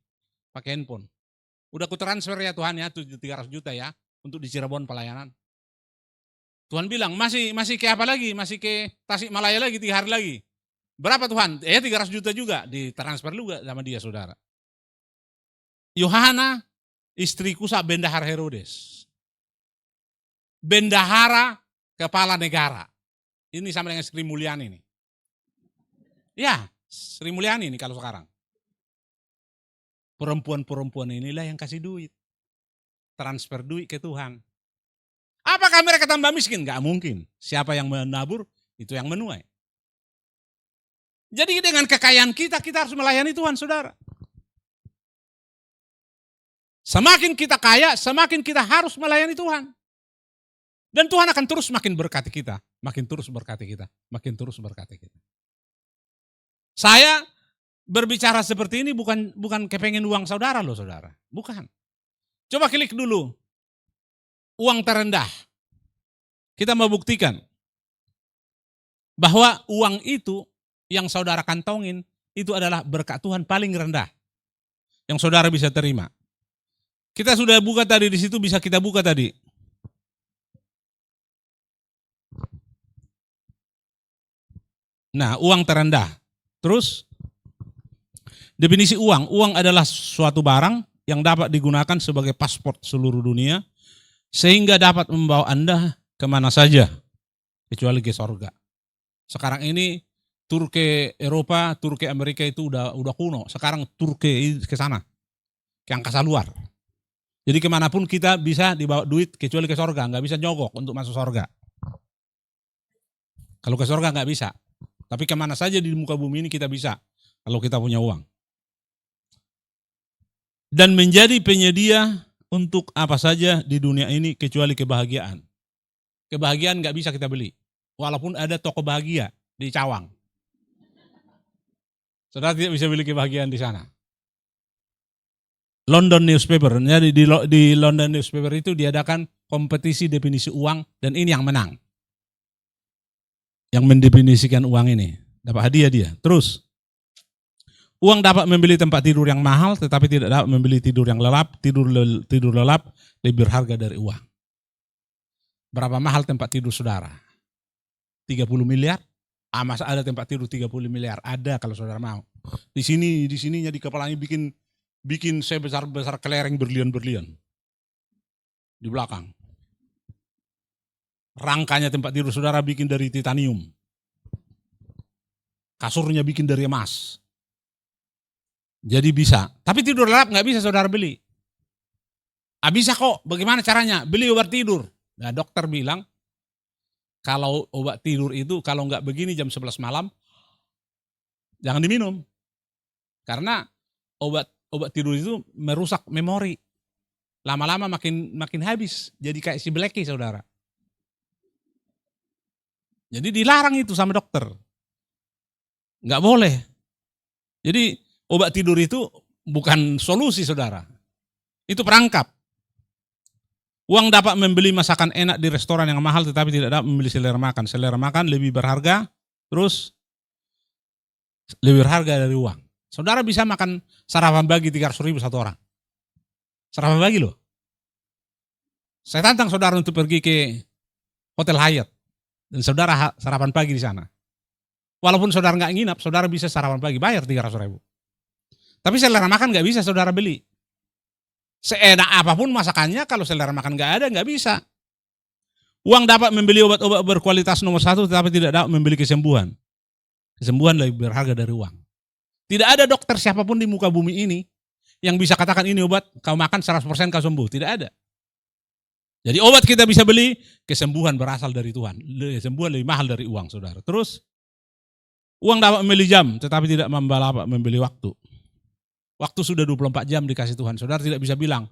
pakai handphone. Udah ku transfer ya Tuhan ya, 300 juta ya, untuk di Cirebon pelayanan. Tuhan bilang, masih ke apa lagi? Masih ke Tasikmalaya lagi, 3 hari lagi. Berapa Tuhan? 300 juta juga, ditransfer juga sama dia saudara. Yohana, istri Kusa bendahara Herodes. Bendahara kepala negara. Ini sama dengan Sri Mulyani ini. Ya, Sri Mulyani ini kalau sekarang. Perempuan-perempuan inilah yang kasih duit. Transfer duit ke Tuhan. Apakah mereka tambah miskin? Gak mungkin. Siapa yang menabur, itu yang menuai. Jadi dengan kekayaan kita harus melayani Tuhan, saudara. Semakin kita kaya, semakin kita harus melayani Tuhan. Dan Tuhan akan terus makin berkati kita. Makin terus berkati kita. Makin terus berkati kita. Saya berbicara seperti ini bukan kepengen uang saudara loh saudara. Bukan. Coba klik dulu. Uang terendah. Kita mau buktikan. Bahwa uang itu yang saudara kantongin. Itu adalah berkat Tuhan paling rendah. Yang saudara bisa terima. Kita sudah buka tadi di situ, bisa kita buka tadi. Nah, uang terendah. Terus, definisi uang. Uang adalah suatu barang yang dapat digunakan sebagai paspor seluruh dunia, sehingga dapat membawa Anda kemana saja, kecuali ke sorga. Sekarang ini, Turki Eropa, Turki Amerika itu udah kuno. Sekarang Turki ke sana, ke angkasa luar. Jadi kemanapun kita bisa dibawa duit, kecuali ke sorga. Nggak bisa nyogok untuk masuk sorga. Kalau ke sorga nggak bisa. Tapi kemana saja di muka bumi ini kita bisa, kalau kita punya uang. Dan menjadi penyedia untuk apa saja di dunia ini, kecuali kebahagiaan. Kebahagiaan nggak bisa kita beli. Walaupun ada toko bahagia di Cawang. Saudara tidak bisa beli kebahagiaan di sana. London Newspaper, jadi di London Newspaper itu diadakan kompetisi definisi uang, dan ini yang menang. Yang mendefinisikan uang ini. Dapat hadiah dia. Terus, uang dapat membeli tempat tidur yang mahal, tetapi tidak dapat membeli tidur yang lelap. Tidur lelap lebih berharga dari uang. Berapa mahal tempat tidur saudara? 30 miliar? Masa ada tempat tidur 30 miliar? Ada kalau saudara mau. Di sininya di kepalanya bikin sebesar kelereng berlian-berlian. Di belakang. Rangkanya tempat tidur saudara bikin dari titanium. Kasurnya bikin dari emas. Jadi bisa. Tapi tidur lelap nggak bisa saudara beli. Bisa kok. Bagaimana caranya? Beli obat tidur. Nah, dokter bilang, kalau obat tidur itu kalau nggak begini jam 11 malam, jangan diminum. Karena obat tidur itu merusak memori. Lama-lama makin habis. Jadi kayak si Blacky saudara. Jadi dilarang itu sama dokter. Nggak boleh. Jadi obat tidur itu bukan solusi saudara. Itu perangkap. Uang dapat membeli masakan enak di restoran yang mahal, tetapi tidak dapat membeli selera makan. Selera makan lebih berharga, terus lebih berharga dari uang. Saudara bisa makan sarapan pagi 300.000 satu orang. Sarapan pagi loh. Saya tantang saudara untuk pergi ke Hotel Hyatt. Dan saudara sarapan pagi di sana. Walaupun saudara nggak nginap, saudara bisa sarapan pagi, bayar 300.000. Tapi selera makan nggak bisa saudara beli. Seenak apapun masakannya, kalau selera makan nggak ada, nggak bisa. Uang dapat membeli obat-obat berkualitas nomor 1, tetapi tidak dapat membeli kesembuhan. Kesembuhan lebih berharga dari uang. Tidak ada dokter siapapun di muka bumi ini yang bisa katakan ini obat, kau makan 100% kau sembuh. Tidak ada. Jadi obat kita bisa beli, kesembuhan berasal dari Tuhan. Kesembuhan lebih mahal dari uang, saudara. Terus, uang dapat membeli jam, tetapi tidak membeli waktu. Waktu sudah 24 jam dikasih Tuhan. Saudara tidak bisa bilang,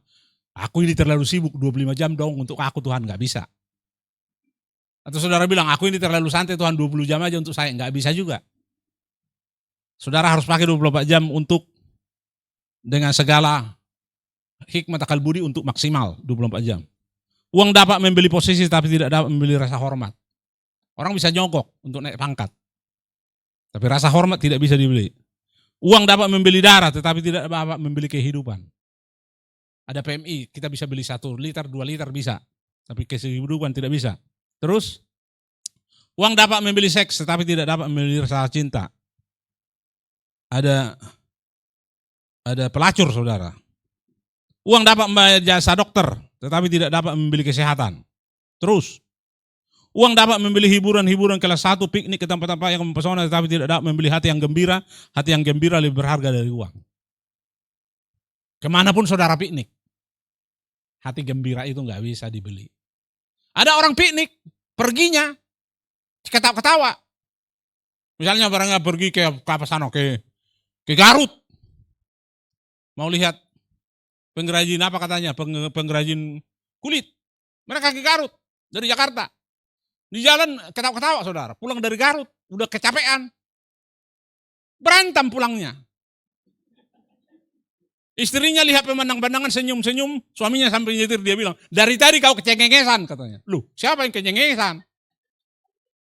aku ini terlalu sibuk 25 jam dong untuk aku Tuhan. Nggak bisa. Atau saudara bilang, aku ini terlalu santai Tuhan 20 jam aja untuk saya. Nggak bisa juga. Saudara harus pakai 24 jam untuk dengan segala hikmat akal budi untuk maksimal 24 jam. Uang dapat membeli posisi tapi tidak dapat membeli rasa hormat. Orang bisa nyogok untuk naik pangkat. Tapi rasa hormat tidak bisa dibeli. Uang dapat membeli darah tetapi tidak dapat membeli kehidupan. Ada PMI, kita bisa beli 1 liter, 2 liter bisa. Tapi kehidupan tidak bisa. Terus, uang dapat membeli seks tetapi tidak dapat membeli rasa cinta. Ada pelacur, saudara. Uang dapat membayar jasa dokter tetapi tidak dapat membeli kesehatan. Terus, uang dapat membeli hiburan-hiburan kelas 1, piknik ke tempat-tempat yang mempesona, tetapi tidak dapat membeli hati yang gembira. Hati yang gembira lebih berharga dari uang. Kemanapun saudara piknik, hati gembira itu nggak bisa dibeli. Ada orang piknik, perginya ketawa-ketawa. Misalnya barangnya pergi ke apa sana, ke Garut. Mau lihat pengrajin apa katanya, pengrajin kulit. Mereka ke Garut dari Jakarta. Di jalan ketawa-ketawa saudara, pulang dari Garut, udah kecapean. Berantem pulangnya. Istrinya lihat pemandangan senyum-senyum, suaminya sampai nyetir, dia bilang, dari tadi kau kecengengesan katanya. Loh, siapa yang kecengengesan?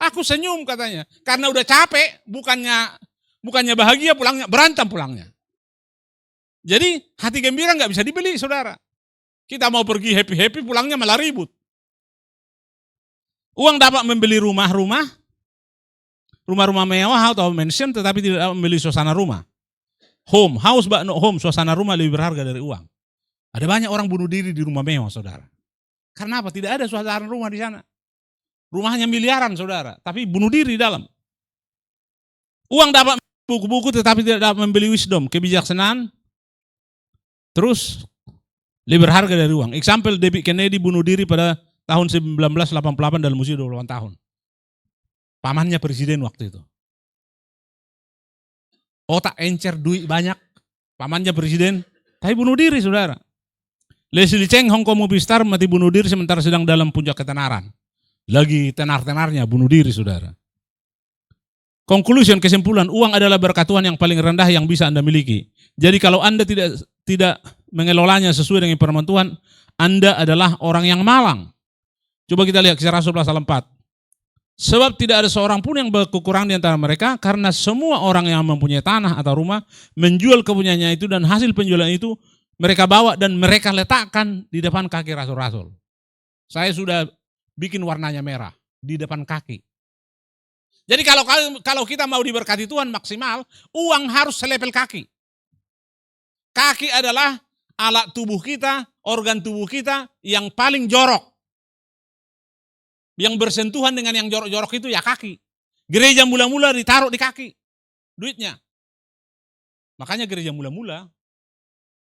Aku senyum katanya, karena udah capek, bukannya bahagia pulangnya, berantem pulangnya. Jadi hati gembira nggak bisa dibeli saudara. Kita mau pergi happy-happy, pulangnya malah ribut. Uang dapat membeli rumah-rumah mewah atau mansion, tetapi tidak dapat membeli suasana rumah. Home, house but no home, suasana rumah lebih berharga dari uang. Ada banyak orang bunuh diri di rumah mewah, saudara. Karena apa? Tidak ada suasana rumah di sana. Rumahnya miliaran, saudara, tapi bunuh diri di dalam. Uang dapat buku-buku, tetapi tidak dapat membeli wisdom, kebijaksanaan. Terus, lebih berharga dari uang. Example, David Kennedy bunuh diri pada tahun 1988 dalam usia 28 tahun. Pamannya presiden waktu itu. Otak encer, duit banyak. Pamannya presiden, tapi bunuh diri saudara. Leslie Cheng, Hong Kong movie star, mati bunuh diri sementara sedang dalam puncak ketenaran. Lagi tenar-tenarnya bunuh diri saudara. Conclusion, kesimpulan, uang adalah berkat Tuhan yang paling rendah yang bisa Anda miliki. Jadi kalau Anda tidak mengelolanya sesuai dengan firman Tuhan, Anda adalah orang yang malang. Coba kita lihat Kisah Rasul pasal 4. Sebab tidak ada seorang pun yang berkekurangan di antara mereka, karena semua orang yang mempunyai tanah atau rumah menjual kepunyaannya itu, dan hasil penjualan itu mereka bawa dan mereka letakkan di depan kaki rasul-rasul. Saya sudah bikin warnanya merah di depan kaki. Jadi kalau kita mau diberkati Tuhan maksimal, uang harus selepel kaki. Kaki adalah alat tubuh kita, organ tubuh kita yang paling jorok. Yang bersentuhan dengan yang jorok-jorok itu ya kaki. Gereja mula-mula ditaruh di kaki duitnya. Makanya gereja mula-mula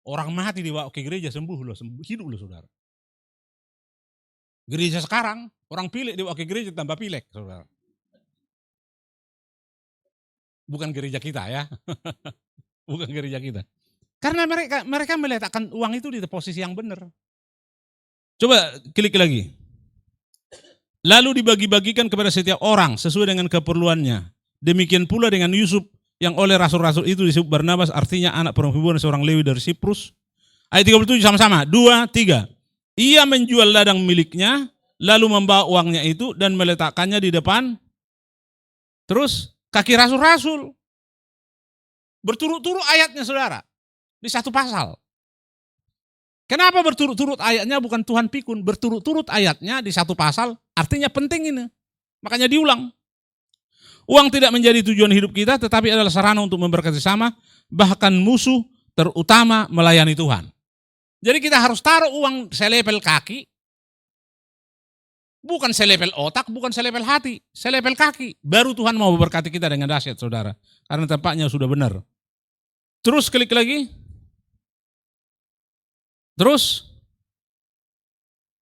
orang mati dibawa ke gereja sembuh loh, hidup loh saudara. Gereja sekarang orang pilek dibawa ke gereja tambah pilek saudara. Bukan gereja kita ya. Bukan gereja kita. Karena mereka meletakkan uang itu di posisi yang benar. Coba klik lagi. Lalu dibagi-bagikan kepada setiap orang sesuai dengan keperluannya. Demikian pula dengan Yusuf yang oleh rasul-rasul itu disebut Barnabas, artinya anak perempuan seorang Lewi dari Siprus. Ayat 37 sama-sama, 2, 3. Ia menjual ladang miliknya, lalu membawa uangnya itu dan meletakkannya di depan. Terus kaki rasul-rasul. Berturut-turut ayatnya saudara. Di satu pasal. Kenapa berturut-turut ayatnya bukan Tuhan pikun? Berturut-turut ayatnya di satu pasal artinya penting ini. Makanya diulang. Uang tidak menjadi tujuan hidup kita, tetapi adalah sarana untuk memberkati sama, bahkan musuh, terutama melayani Tuhan. Jadi kita harus taruh uang selepel kaki, bukan selepel otak, bukan selepel hati, selepel kaki. Baru Tuhan mau memberkati kita dengan dahsyat, saudara. Karena tempatnya sudah benar. Terus klik lagi. Terus.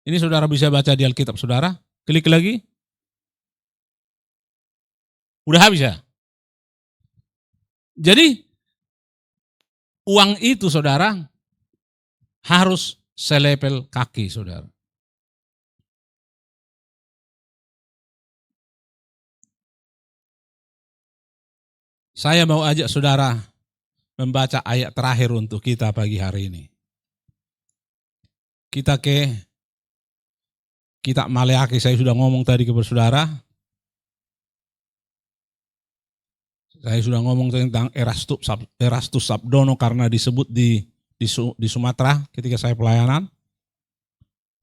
Ini saudara bisa baca di Alkitab saudara. Klik lagi. Udah habis ya? Jadi uang itu saudara harus selepel kaki saudara. Saya mau ajak saudara membaca ayat terakhir untuk kita pagi hari ini. Kita ke kitab Maleakhi, saya sudah ngomong tadi kepada saudara. Saya sudah ngomong tentang Erastus Sabdono karena disebut di Sumatera ketika saya pelayanan.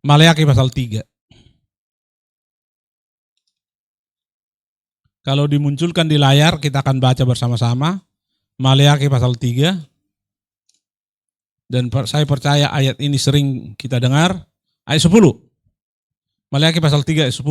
Maleakhi pasal 3. Kalau dimunculkan di layar kita akan baca bersama-sama. Maleakhi pasal 3. Dan saya percaya ayat ini sering kita dengar. Ayat 10. Maleakhi pasal 3 ayat 10.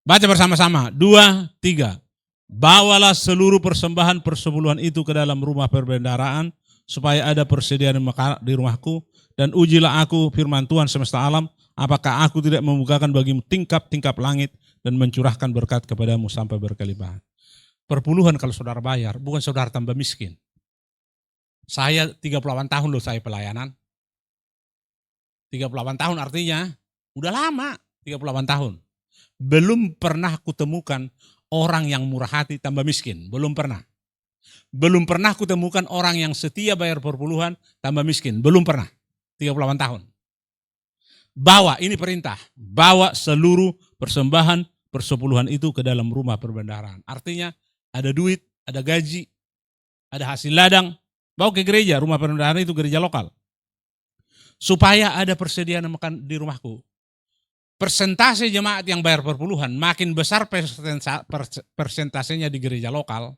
Baca bersama-sama, 2, 3. Bawalah seluruh persembahan persepuluhan itu ke dalam rumah perbendaharaan, supaya ada persediaan di rumahku, dan ujilah aku firman Tuhan semesta alam, apakah aku tidak membukakan bagimu tingkap-tingkap langit, dan mencurahkan berkat kepadamu sampai berkelimpahan. Perpuluhan kalau saudara bayar, bukan saudara tambah miskin. Saya 38 tahun loh saya pelayanan. 38 tahun artinya, udah lama 38 tahun. Belum pernah kutemukan orang yang murah hati tambah miskin. Belum pernah. Belum pernah kutemukan orang yang setia bayar perpuluhan tambah miskin. Belum pernah. 38 tahun. Bawa, ini perintah. Bawa seluruh persembahan persepuluhan itu ke dalam rumah perbendaharaan. Artinya ada duit, ada gaji, ada hasil ladang. Bawa ke gereja, rumah perbendaharaan itu gereja lokal. Supaya ada persediaan makan di rumahku. Persentase jemaat yang bayar perpuluhan, makin besar persentasenya di gereja lokal,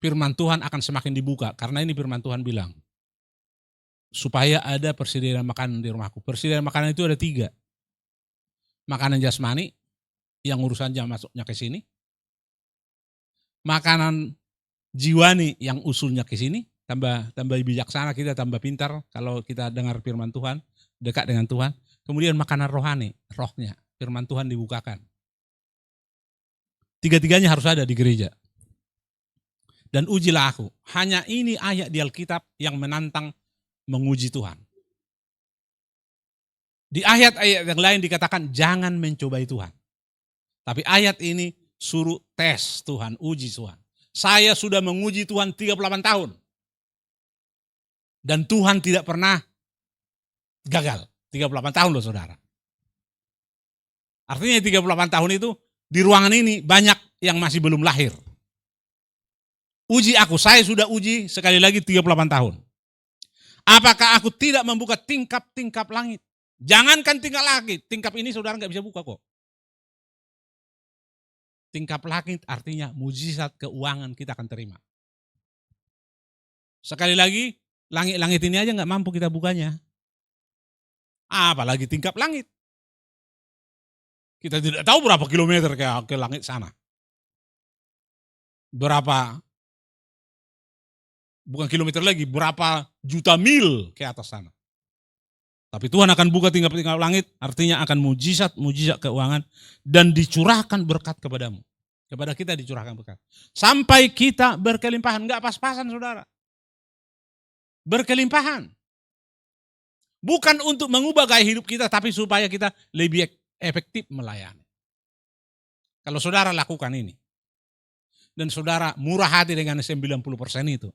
firman Tuhan akan semakin dibuka. Karena ini firman Tuhan bilang, supaya ada persediaan makanan di rumahku. Persediaan makanan itu ada 3. Makanan jasmani, yang urusannya masuknya ke sini. Makanan jiwani, yang usulnya ke sini. Tambah bijaksana kita, tambah pintar kalau kita dengar firman Tuhan, dekat dengan Tuhan. Kemudian makanan rohani, rohnya, firman Tuhan dibukakan. 3-tiganya harus ada di gereja. Dan ujilah aku. Hanya ini ayat di Alkitab yang menantang menguji Tuhan. Di ayat-ayat yang lain dikatakan jangan mencobai Tuhan. Tapi ayat ini suruh tes Tuhan, uji Tuhan. Saya sudah menguji Tuhan 38 tahun. Dan Tuhan tidak pernah gagal. 38 tahun loh saudara. Artinya 38 tahun itu di ruangan ini banyak yang masih belum lahir. Uji aku, saya sudah uji sekali lagi 38 tahun. Apakah aku tidak membuka tingkap-tingkap langit? Jangankan tingkap langit, tingkap ini saudara gak bisa buka kok. Tingkap langit artinya mujizat keuangan kita akan terima. Sekali lagi, langit-langit ini aja gak mampu kita bukanya. Apalagi tingkap langit. Kita tidak tahu berapa kilometer ke langit sana. Berapa, bukan kilometer lagi, berapa juta mil ke atas sana. Tapi Tuhan akan buka tingkap-tingkap langit, artinya akan mujizat keuangan, dan dicurahkan berkat kepadamu. Kepada kita dicurahkan berkat. Sampai kita berkelimpahan, enggak pas-pasan saudara. Berkelimpahan. Bukan untuk mengubah gaya hidup kita, tapi supaya kita lebih efektif melayani. Kalau saudara lakukan ini, dan saudara murah hati dengan 90% itu,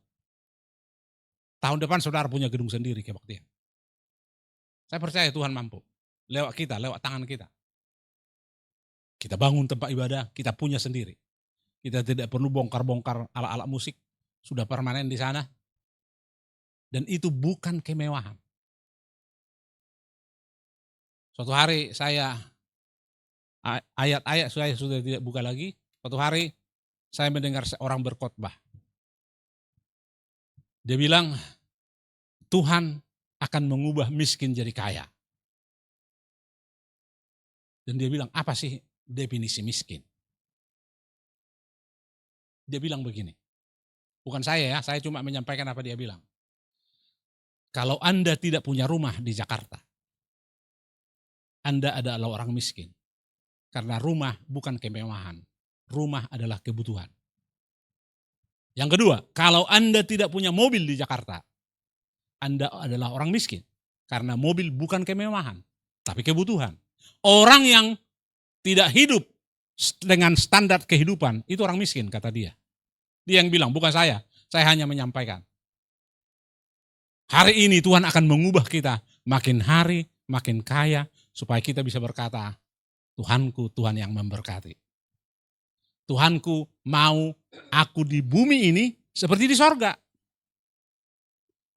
tahun depan saudara punya gedung sendiri kebaktian. Saya percaya Tuhan mampu. Lewat kita, lewat tangan kita. Kita bangun tempat ibadah, kita punya sendiri. Kita tidak perlu bongkar-bongkar alat-alat musik, sudah permanen di sana. Dan itu bukan kemewahan. Suatu hari saya Ayat-ayat saya sudah tidak buka lagi. Suatu hari saya mendengar seorang berkhotbah. Dia bilang, Tuhan akan mengubah miskin jadi kaya. Dan dia bilang, apa sih definisi miskin? Dia bilang begini, bukan saya ya, saya cuma menyampaikan apa dia bilang. Kalau Anda tidak punya rumah di Jakarta, Anda adalah orang miskin. Karena rumah bukan kemewahan, rumah adalah kebutuhan. Yang kedua, kalau Anda tidak punya mobil di Jakarta, Anda adalah orang miskin. Karena mobil bukan kemewahan, tapi kebutuhan. Orang yang tidak hidup dengan standar kehidupan, itu orang miskin, kata dia. Dia yang bilang, bukan saya hanya menyampaikan. Hari ini Tuhan akan mengubah kita makin hari, makin kaya, supaya kita bisa berkata, Tuhanku, Tuhan yang memberkati. Tuhanku mau aku di bumi ini seperti di sorga.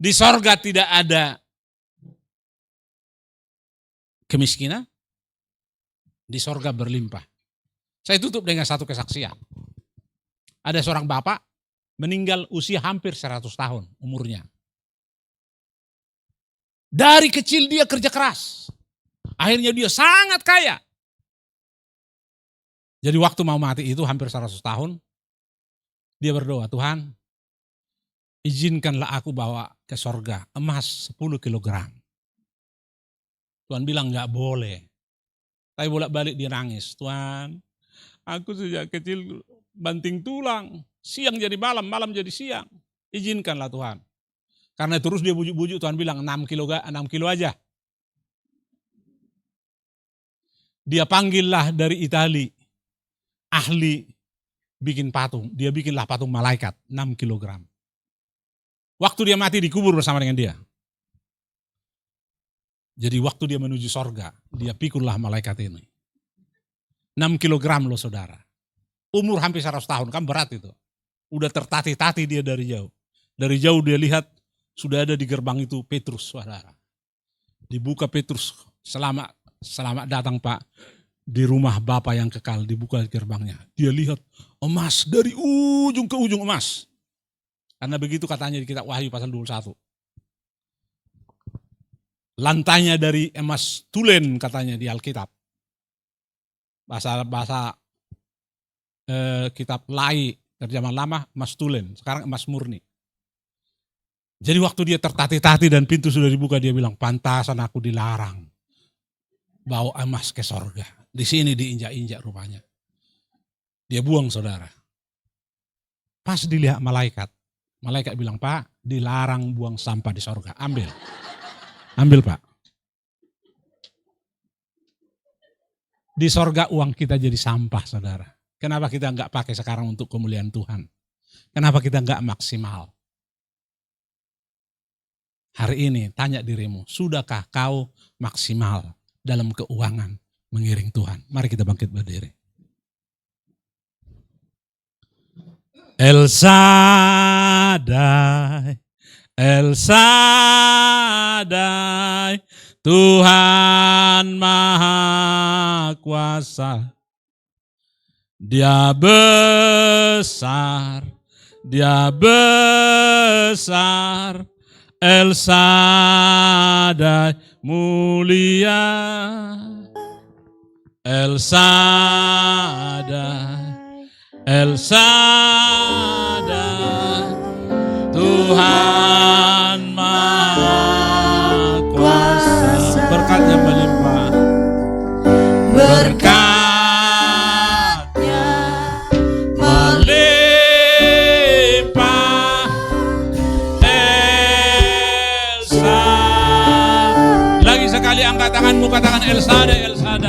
Di sorga tidak ada kemiskinan, di sorga berlimpah. Saya tutup dengan satu kesaksian. Ada seorang bapak meninggal usia hampir 100 tahun umurnya. Dari kecil dia kerja keras. Akhirnya dia sangat kaya. Jadi waktu mau mati itu hampir 100 tahun. Dia berdoa, Tuhan izinkanlah aku bawa ke sorga emas 10 kilogram. Tuhan bilang gak boleh. Tapi bolak-balik dia nangis. Tuhan, aku sejak kecil banting tulang. Siang jadi malam, malam jadi siang. Izinkanlah Tuhan. Karena terus dia bujuk-bujuk, Tuhan bilang 6 kilo aja. Dia panggillah dari Itali ahli bikin patung. Dia bikinlah patung malaikat 6 kilogram. Waktu dia mati dikubur bersama dengan dia. Jadi waktu dia menuju sorga, dia pikullah malaikat ini. 6 kilogram loh saudara. Umur hampir 100 tahun, kan berat itu. Udah tertatih-tatih dia dari jauh. Dari jauh dia lihat sudah ada di gerbang itu Petrus, saudara. Dibuka Petrus, selamat datang Pak. Di rumah Bapa yang kekal, dibuka gerbangnya. Dia lihat emas dari ujung ke ujung emas. Karena begitu katanya di kitab Wahyu pasal 21. Lantainya dari emas tulen katanya di Alkitab. Bahasa kitab Lai terjemahan lama emas tulen, sekarang emas murni. Jadi waktu dia tertatih-tatih dan pintu sudah dibuka, dia bilang, pantasan aku dilarang bawa emas ke sorga. Di sini diinjak-injak rupanya. Dia buang saudara. Pas dilihat malaikat. Malaikat bilang, Pak, dilarang buang sampah di sorga. Ambil. Ambil Pak. Di sorga uang kita jadi sampah saudara. Kenapa kita enggak pakai sekarang untuk kemuliaan Tuhan? Kenapa kita enggak maksimal? Hari ini tanya dirimu, sudahkah kau maksimal dalam keuangan mengiring Tuhan? Mari kita bangkit berdiri. El Shaddai, El Shaddai, Tuhan Maha Kuasa. Dia besar, Dia besar. El Shaddai mulia, El Shaddai, El Shaddai, Tuhan Maha Kuasa. Berkatnya melimpah, berkatnya melimpah. Lagi sekali angkat tanganmu, katakan El Shaddai, El Shaddai.